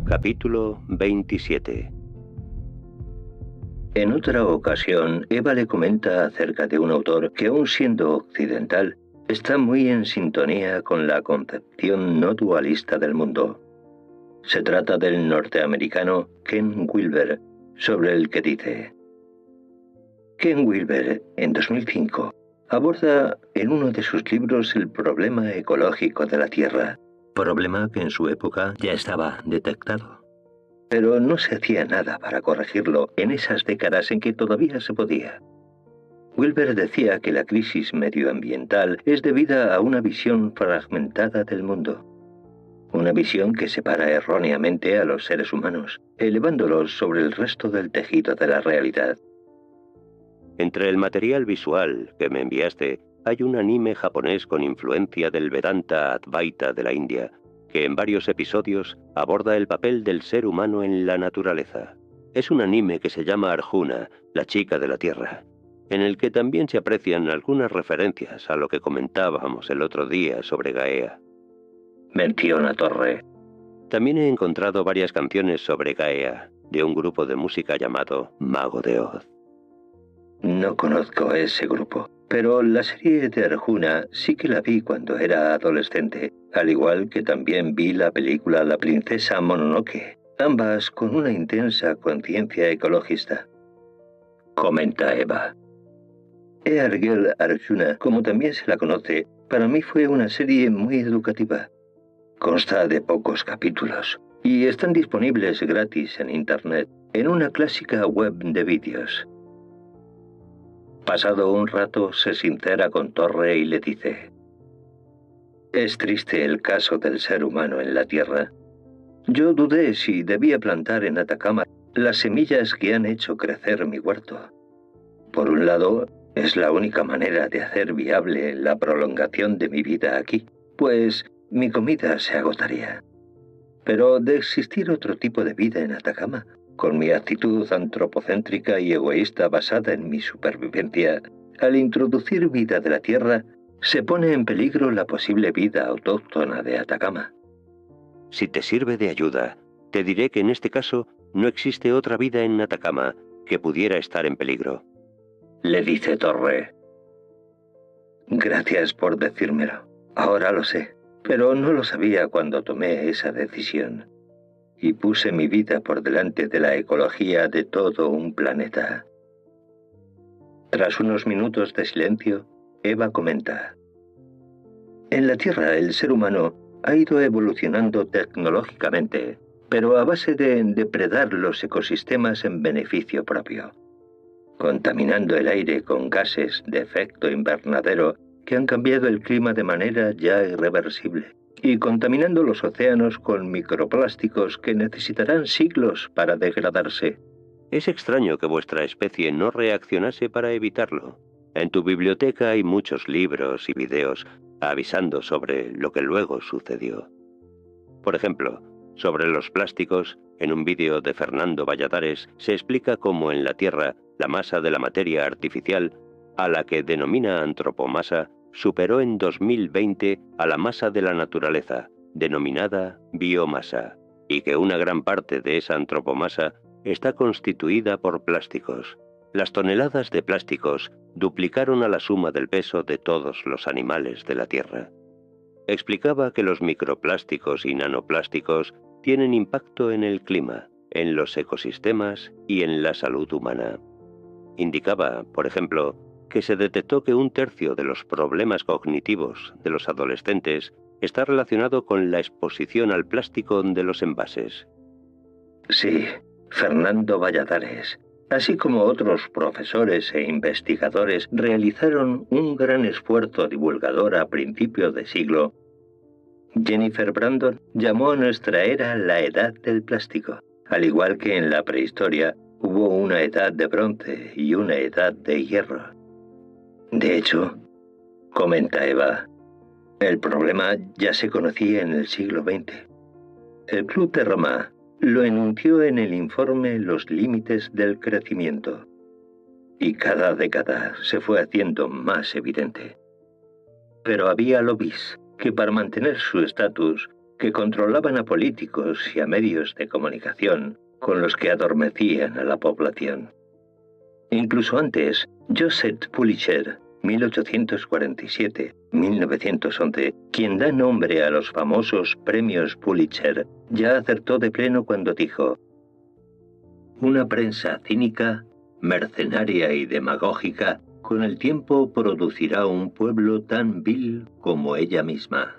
Capítulo 27. En otra ocasión, Eva le comenta acerca de un autor que, aun siendo occidental, está muy en sintonía con la concepción no dualista del mundo. Se trata del norteamericano Ken Wilber, sobre el que dice: Ken Wilber, en 2005, aborda en uno de sus libros el problema ecológico de la Tierra, problema que en su época ya estaba detectado. Pero no se hacía nada para corregirlo en esas décadas en que todavía se podía. Wilber decía que la crisis medioambiental es debida a una visión fragmentada del mundo. Una visión que separa erróneamente a los seres humanos, elevándolos sobre el resto del tejido de la realidad. Entre el material visual que me enviaste hay un anime japonés con influencia del Vedanta Advaita de la India, que en varios episodios aborda el papel del ser humano en la naturaleza. Es un anime que se llama Arjuna, la chica de la tierra, en el que también se aprecian algunas referencias a lo que comentábamos el otro día sobre Gaea. Menciona Torre. También he encontrado varias canciones sobre Gaea, de un grupo de música llamado Mago de Oz. No conozco ese grupo, pero la serie de Arjuna sí que la vi cuando era adolescente, al igual que también vi la película La princesa Mononoke, ambas con una intensa conciencia ecologista. Comenta Eva. Ear Girl Arjuna, como también se la conoce, para mí fue una serie muy educativa. Consta de pocos capítulos y están disponibles gratis en Internet, en una clásica web de vídeos. Pasado un rato, se sincera con Torre y le dice: Es triste el caso del ser humano en la Tierra. Yo dudé si debía plantar en Atacama las semillas que han hecho crecer mi huerto. Por un lado, es la única manera de hacer viable la prolongación de mi vida aquí, pues mi comida se agotaría. Pero de existir otro tipo de vida en Atacama, con mi actitud antropocéntrica y egoísta basada en mi supervivencia, al introducir vida de la Tierra, se pone en peligro la posible vida autóctona de Atacama. Si te sirve de ayuda, te diré que en este caso no existe otra vida en Atacama que pudiera estar en peligro. Le dice Torre. Gracias por decírmelo. Ahora lo sé, pero no lo sabía cuando tomé esa decisión. Y puse mi vida por delante de la ecología de todo un planeta. Tras unos minutos de silencio, Eva comenta: En la Tierra el ser humano ha ido evolucionando tecnológicamente, pero a base de depredar los ecosistemas en beneficio propio, contaminando el aire con gases de efecto invernadero que han cambiado el clima de manera ya irreversible, y contaminando los océanos con microplásticos que necesitarán siglos para degradarse. Es extraño que vuestra especie no reaccionase para evitarlo. En tu biblioteca hay muchos libros y videos avisando sobre lo que luego sucedió. Por ejemplo, sobre los plásticos, en un vídeo de Fernando Valladares se explica cómo en la Tierra la masa de la materia artificial, a la que denomina antropomasa, superó en 2020 a la masa de la naturaleza, denominada biomasa, y que una gran parte de esa antropomasa está constituida por plásticos. Las toneladas de plásticos duplicaron a la suma del peso de todos los animales de la Tierra. Explicaba que los microplásticos y nanoplásticos tienen impacto en el clima, en los ecosistemas y en la salud humana. Indicaba, por ejemplo, que se detectó que 1/3 de los problemas cognitivos de los adolescentes está relacionado con la exposición al plástico de los envases. Sí, Fernando Valladares, así como otros profesores e investigadores, realizaron un gran esfuerzo divulgador a principios de siglo. Jennifer Brandon llamó a nuestra era la edad del plástico, al igual que en la prehistoria hubo una edad de bronce y una edad de hierro. De hecho, comenta Eva, el problema ya se conocía en el siglo XX. El Club de Roma lo enunció en el informe Los límites del crecimiento, y cada década se fue haciendo más evidente. Pero había lobbies que, para mantener su estatus, que controlaban a políticos y a medios de comunicación con los que adormecían a la población. Incluso antes, Joseph Pulitzer, 1847-1911, quien da nombre a los famosos premios Pulitzer, ya acertó de pleno cuando dijo: «Una prensa cínica, mercenaria y demagógica, con el tiempo producirá un pueblo tan vil como ella misma».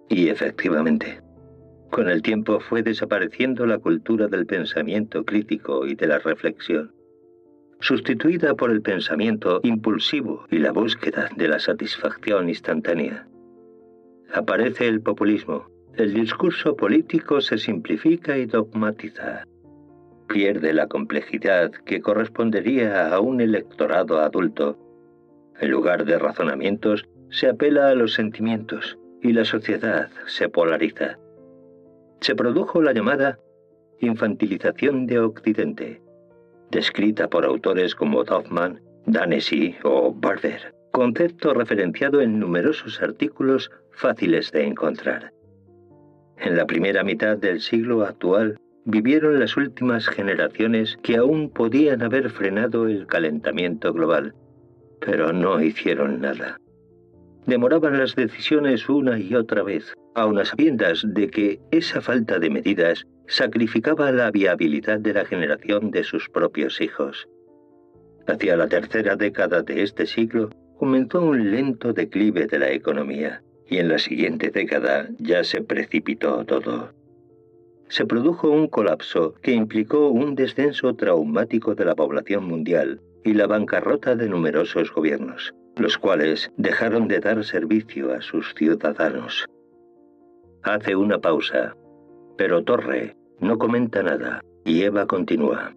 Y efectivamente, con el tiempo fue desapareciendo la cultura del pensamiento crítico y de la reflexión, sustituida por el pensamiento impulsivo y la búsqueda de la satisfacción instantánea. Aparece el populismo. El discurso político se simplifica y dogmatiza. Pierde la complejidad que correspondería a un electorado adulto. En lugar de razonamientos, se apela a los sentimientos y la sociedad se polariza. Se produjo la llamada infantilización de Occidente, descrita por autores como Hoffman, Danesi o Barber, concepto referenciado en numerosos artículos fáciles de encontrar. En la primera mitad del siglo actual vivieron las últimas generaciones que aún podían haber frenado el calentamiento global, pero no hicieron nada. Demoraban las decisiones una y otra vez, aun a sabiendas de que esa falta de medidas sacrificaba la viabilidad de la generación de sus propios hijos. Hacia la tercera década de este siglo comenzó un lento declive de la economía, y en la siguiente década ya se precipitó todo. Se produjo un colapso que implicó un descenso traumático de la población mundial y la bancarrota de numerosos gobiernos, los cuales dejaron de dar servicio a sus ciudadanos. Hace una pausa, pero Torre no comenta nada y Eva continúa.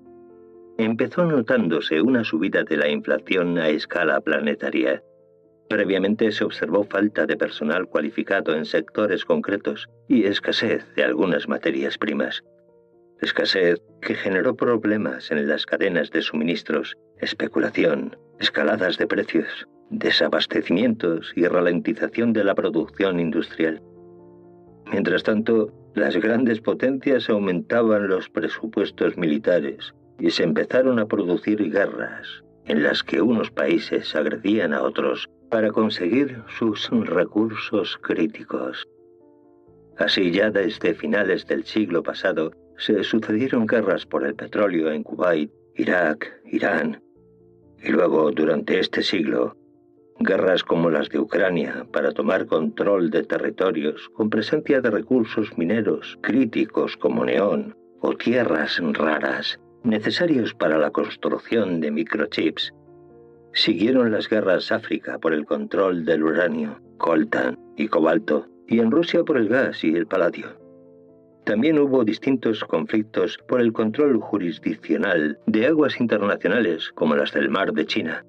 Empezó notándose una subida de la inflación a escala planetaria. Previamente se observó falta de personal cualificado en sectores concretos y escasez de algunas materias primas. Escasez que generó problemas en las cadenas de suministros, especulación, escaladas de precios, desabastecimientos y ralentización de la producción industrial. Mientras tanto, las grandes potencias aumentaban los presupuestos militares y se empezaron a producir guerras en las que unos países agredían a otros para conseguir sus recursos críticos. Así, ya desde finales del siglo pasado, se sucedieron guerras por el petróleo en Kuwait, Irak, Irán, y luego, durante este siglo, guerras como las de Ucrania para tomar control de territorios con presencia de recursos mineros críticos como neón o tierras raras, necesarios para la construcción de microchips. Siguieron las guerras África por el control del uranio, coltan y cobalto, y en Rusia por el gas y el paladio. También hubo distintos conflictos por el control jurisdiccional de aguas internacionales como las del Mar de China.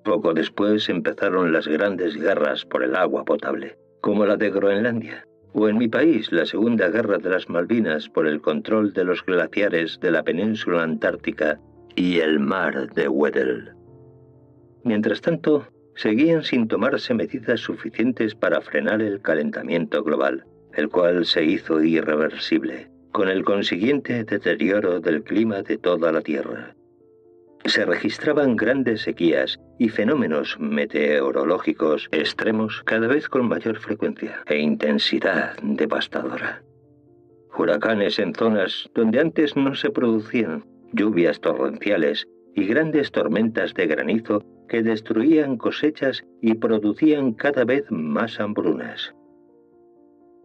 Poco después empezaron las grandes guerras por el agua potable, como la de Groenlandia, o en mi país la Segunda Guerra de las Malvinas por el control de los glaciares de la península antártica y el mar de Weddell. Mientras tanto, seguían sin tomarse medidas suficientes para frenar el calentamiento global, el cual se hizo irreversible, con el consiguiente deterioro del clima de toda la Tierra. Se registraban grandes sequías y fenómenos meteorológicos extremos cada vez con mayor frecuencia e intensidad devastadora. Huracanes en zonas donde antes no se producían, lluvias torrenciales y grandes tormentas de granizo que destruían cosechas y producían cada vez más hambrunas.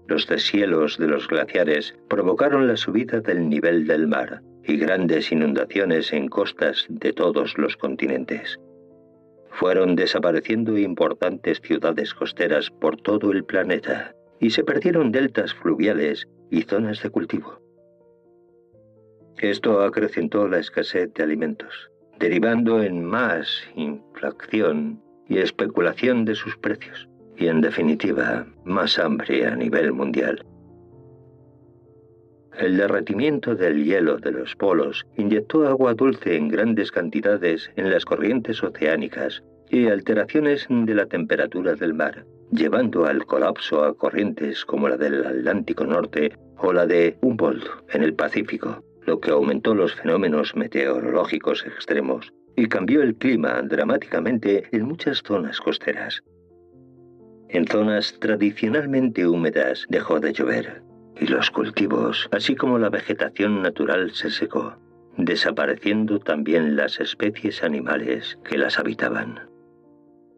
Los deshielos de los glaciares provocaron la subida del nivel del mar y grandes inundaciones en costas de todos los continentes. Fueron desapareciendo importantes ciudades costeras por todo el planeta y se perdieron deltas fluviales y zonas de cultivo. Esto acrecentó la escasez de alimentos, derivando en más inflación y especulación de sus precios, y en definitiva, más hambre a nivel mundial. El derretimiento del hielo de los polos inyectó agua dulce en grandes cantidades en las corrientes oceánicas y alteraciones de la temperatura del mar llevando al colapso a corrientes como la del Atlántico Norte o la de Humboldt en el Pacífico, lo que aumentó los fenómenos meteorológicos extremos y cambió el clima dramáticamente en muchas zonas costeras. En zonas tradicionalmente húmedas dejó de llover, y los cultivos, así como la vegetación natural, se secó, desapareciendo también las especies animales que las habitaban.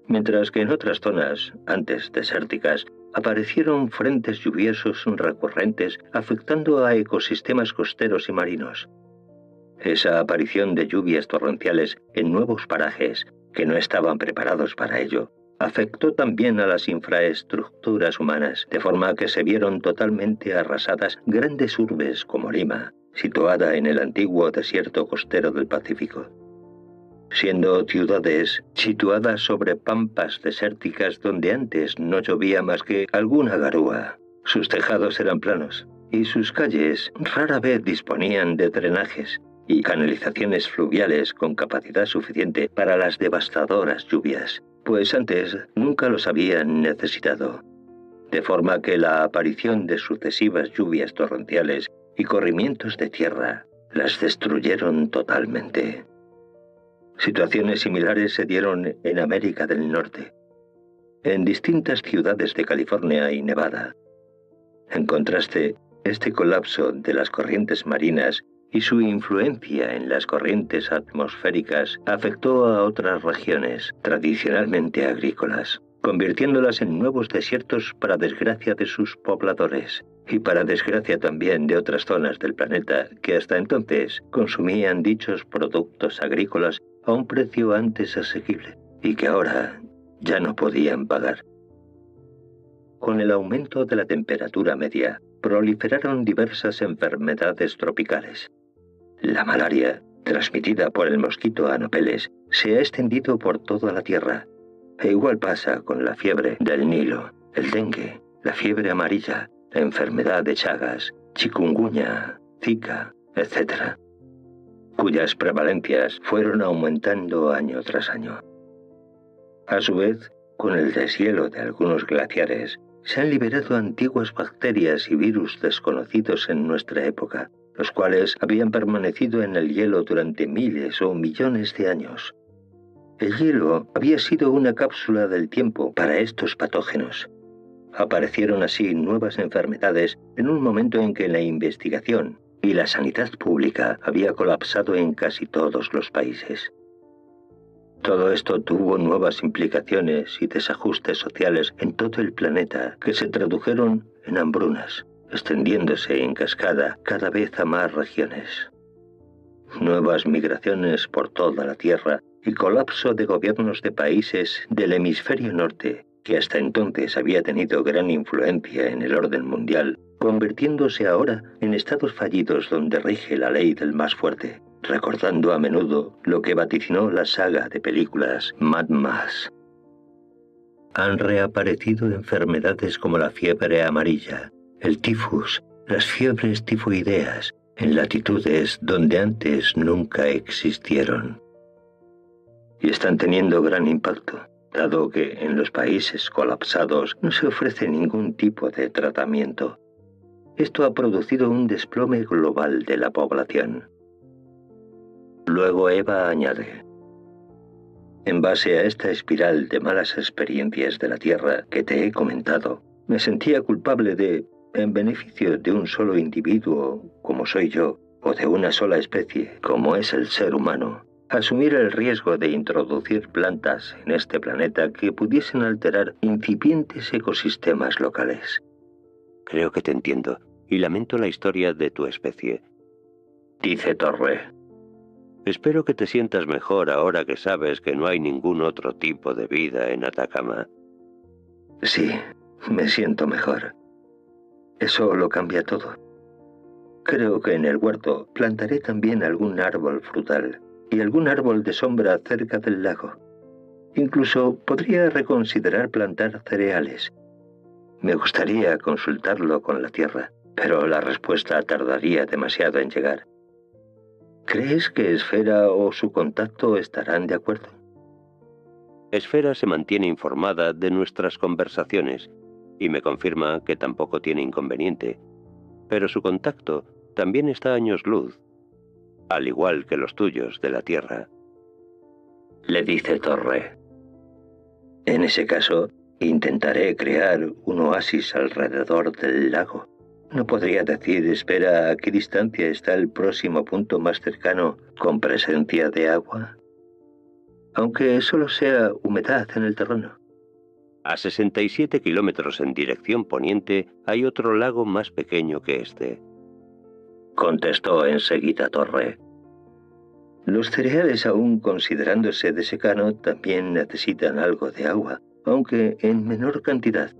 Mientras que en otras zonas, antes desérticas, aparecieron frentes lluviosos recurrentes afectando a ecosistemas costeros y marinos. Esa aparición de lluvias torrenciales en nuevos parajes, que no estaban preparados para ello, afectó también a las infraestructuras humanas, de forma que se vieron totalmente arrasadas grandes urbes como Lima, situada en el antiguo desierto costero del Pacífico, siendo ciudades situadas sobre pampas desérticas donde antes no llovía más que alguna garúa. Sus tejados eran planos y sus calles rara vez disponían de drenajes y canalizaciones fluviales con capacidad suficiente para las devastadoras lluvias, pues antes nunca los habían necesitado. De forma que la aparición de sucesivas lluvias torrenciales y corrimientos de tierra las destruyeron totalmente. Situaciones similares se dieron en América del Norte, en distintas ciudades de California y Nevada. En contraste, este colapso de las corrientes marinas y su influencia en las corrientes atmosféricas afectó a otras regiones tradicionalmente agrícolas, convirtiéndolas en nuevos desiertos para desgracia de sus pobladores y para desgracia también de otras zonas del planeta que hasta entonces consumían dichos productos agrícolas a un precio antes asequible y que ahora ya no podían pagar. Con el aumento de la temperatura media, proliferaron diversas enfermedades tropicales. La malaria, transmitida por el mosquito Anopheles, se ha extendido por toda la Tierra. E igual pasa con la fiebre del Nilo, el dengue, la fiebre amarilla, la enfermedad de Chagas, chikungunya, Zika, etc., cuyas prevalencias fueron aumentando año tras año. A su vez, con el deshielo de algunos glaciares, se han liberado antiguas bacterias y virus desconocidos en nuestra época, los cuales habían permanecido en el hielo durante miles o millones de años. El hielo había sido una cápsula del tiempo para estos patógenos. Aparecieron así nuevas enfermedades en un momento en que la investigación y la sanidad pública había colapsado en casi todos los países. Todo esto tuvo nuevas implicaciones y desajustes sociales en todo el planeta que se tradujeron en hambrunas, extendiéndose en cascada cada vez a más regiones. Nuevas migraciones por toda la Tierra y colapso de gobiernos de países del hemisferio norte, que hasta entonces había tenido gran influencia en el orden mundial, convirtiéndose ahora en estados fallidos donde rige la ley del más fuerte, recordando a menudo lo que vaticinó la saga de películas Mad Max. Han reaparecido enfermedades como la fiebre amarilla, el tifus, las fiebres tifoideas, en latitudes donde antes nunca existieron. Y están teniendo gran impacto, dado que en los países colapsados no se ofrece ningún tipo de tratamiento. Esto ha producido un desplome global de la población. Luego Eva añade: en base a esta espiral de malas experiencias de la Tierra que te he comentado, me sentía culpable de, en beneficio de un solo individuo como soy yo, o de una sola especie como es el ser humano, asumir el riesgo de introducir plantas en este planeta que pudiesen alterar incipientes ecosistemas locales. Creo que te entiendo, y lamento la historia de tu especie. Dice Torre. Espero que te sientas mejor ahora que sabes que no hay ningún otro tipo de vida en Atacama. Sí, me siento mejor. Eso lo cambia todo. Creo que en el huerto plantaré también algún árbol frutal y algún árbol de sombra cerca del lago. Incluso podría reconsiderar plantar cereales. Me gustaría consultarlo con la tierra, pero la respuesta tardaría demasiado en llegar. ¿Crees que Esfera o su contacto estarán de acuerdo? Esfera se mantiene informada de nuestras conversaciones y me confirma que tampoco tiene inconveniente, pero su contacto también está a años luz, al igual que los tuyos de la Tierra. Le dice Torre. En ese caso, intentaré crear un oasis alrededor del lago. No podría decir, espera, ¿a qué distancia está el próximo punto más cercano con presencia de agua? Aunque solo sea humedad en el terreno. A 67 kilómetros en dirección poniente hay otro lago más pequeño que este. Contestó enseguida Torre. Los cereales, aún considerándose de secano, también necesitan algo de agua, aunque en menor cantidad.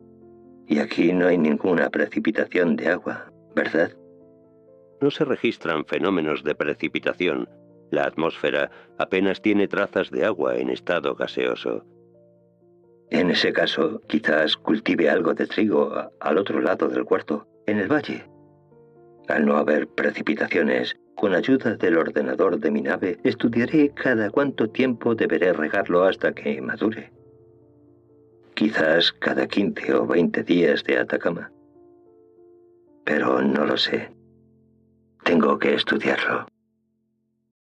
Y aquí no hay ninguna precipitación de agua, ¿verdad? No se registran fenómenos de precipitación. La atmósfera apenas tiene trazas de agua en estado gaseoso. En ese caso, quizás cultive algo de trigo al otro lado del huerto, en el valle. Al no haber precipitaciones, con ayuda del ordenador de mi nave, estudiaré cada cuánto tiempo deberé regarlo hasta que madure. Quizás cada 15 o 20 días de Atacama. Pero no lo sé. Tengo que estudiarlo.